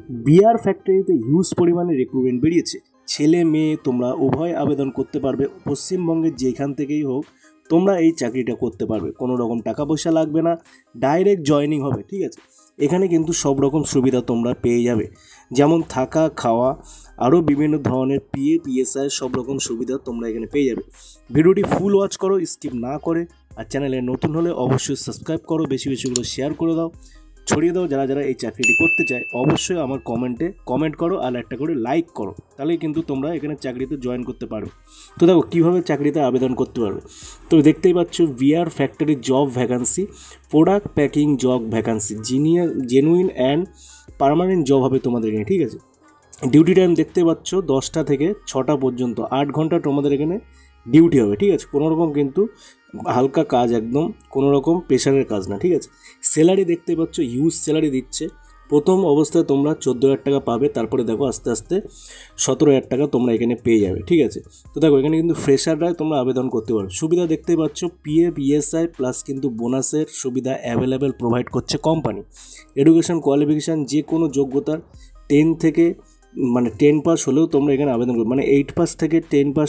বিয়ার ফ্যাক্টরিতে হিউজ পরিমাণে রিক্রুটমেন্ট বেরিয়েছে। ছেলে মেয়ে তোমরা উভয় আবেদন করতে পারবে। পশ্চিমবঙ্গের যেখান থেকেই হোক তোমরা এই চাকরিটা করতে পারবে, কোনো রকম টাকা পয়সা লাগবে না, ডাইরেক্ট জয়েনিং হবে। ঠিক আছে, এখানে কিন্তু সব রকম সুবিধা তোমরা পেয়ে যাবে, যেমন থাকা খাওয়া আরও বিভিন্ন ধরনের পিএ পিএসআই সব রকম সুবিধা তোমরা এখানে পেয়ে যাবে। ভিডিওটি ফুল ওয়াচ করো, স্কিপ না করে। আর চ্যানেলে নতুন হলে অবশ্যই সাবস্ক্রাইব করো, বেশি বেশি করে শেয়ার করে দাও, ছড়িয়ে দাও। যারা যারা এই চাকরিটি করতে চায় অবশ্যই আমার কমেন্ট করো আর একটা করে লাইক করো, তাহলেই কিন্তু তোমরা এখানে চাকরিতে জয়েন করতে পারো। তো দেখো কীভাবে চাকরিতে আবেদন করতে পারবে। তো দেখতেই পাচ্ছ, beer factory job vacancy, product packing job vacancy, genuine and permanent job হবে তোমাদের এখানে। ঠিক আছে, ডিউটি টাইম দেখতে পাচ্ছ 10টা থেকে 6টা পর্যন্ত, 8 ঘন্টা তোমাদের এখানে ডিউটি হবে। ঠিক আছে, কোনো রকম কিন্তু হালকা কাজ, একদম কোনো রকম প্রেশারের কাজ না। ঠিক আছে, স্যালারি দেখতে পাচ্ছ হিউজ স্যালারি দিচ্ছে। প্রথম অবস্থায় তোমরা 14,000 টাকা পাবে, তারপরে দেখো আস্তে আস্তে 17,000 টাকা তোমরা এখানে পেয়ে যাবে। ঠিক আছে, তো দেখো এখানে কিন্তু ফ্রেশাররাই তোমরা আবেদন করতে পারো। সুবিধা দেখতে পাচ্ছ পিএফ ইএসআই প্লাস কিন্তু বোনাসের সুবিধা অ্যাভেলেবেল প্রোভাইড করছে কোম্পানি। এডুকেশন কোয়ালিফিকেশান যে কোনো যোগ্যতার 10 থেকে 10 পাস হলেও তোমরা এখানে আবেদন করবে, 8 পাস থেকে 10 পাস,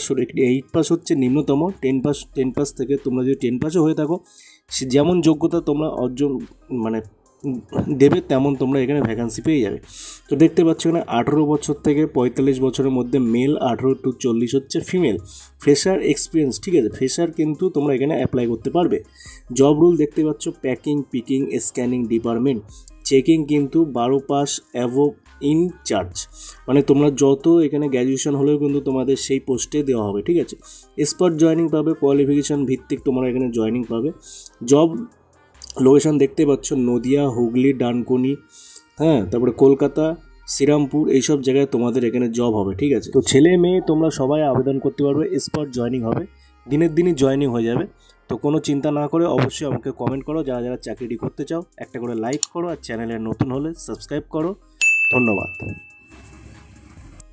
8 পাস হচ্ছে নিম্নতম। 10 পাস থেকে তোমরা যদি 10 পাসও হয়ে থাকো, সে যেমন যোগ্যতা তোমরা অর্জন দেবে তেমন তোমরা এখানে ভ্যাকান্সি পেয়ে যাবে। তো দেখতে পাচ্ছ এখানে 18 বছর থেকে 45 বছরের মধ্যে মেল, 18 to 40 হচ্ছে ফিমেল। ফ্রেশার এক্সপিরিয়েন্স, ঠিক আছে, ফ্রেশার কিন্তু তোমরা এখানে অ্যাপ্লাই করতে পারবে। জব রুল দেখতে পাচ্ছ packing, picking, scanning department, checking কিন্তু 12 পাস অ্যাভোভ ইনচার্জ, তোমরা যত এখানে গ্র্যাজুয়েশন হলেও কিন্তু তোমাদের সেই পোস্টে দেওয়া হবে। ঠিক আছে, স্পট জয়েনিং পাবে, কোয়ালিফিকেশান ভিত্তিক তোমরা এখানে জয়েনিং পাবে। জব লোকেশান দেখতে পাচ্ছ নদিয়া, হুগলি, ডানকুনি, তারপরে কলকাতা, শ্রীরামপুর, এইসব জায়গায় তোমাদের এখানে জব হবে। ঠিক আছে, তো ছেলে মেয়ে তোমরা সবাই আবেদন করতে পারবে, স্পট জয়েনিং হবে, দিনের দিনই জয়েনিং হয়ে যাবে। তো কোনো চিন্তা না করে অবশ্যই আমাকে কমেন্ট করো, যারা যারা চাকরিটি করতে চাও একটা করে লাইক করো, আর চ্যানেলে নতুন হলে সাবস্ক্রাইব করো। ধন্যবাদ।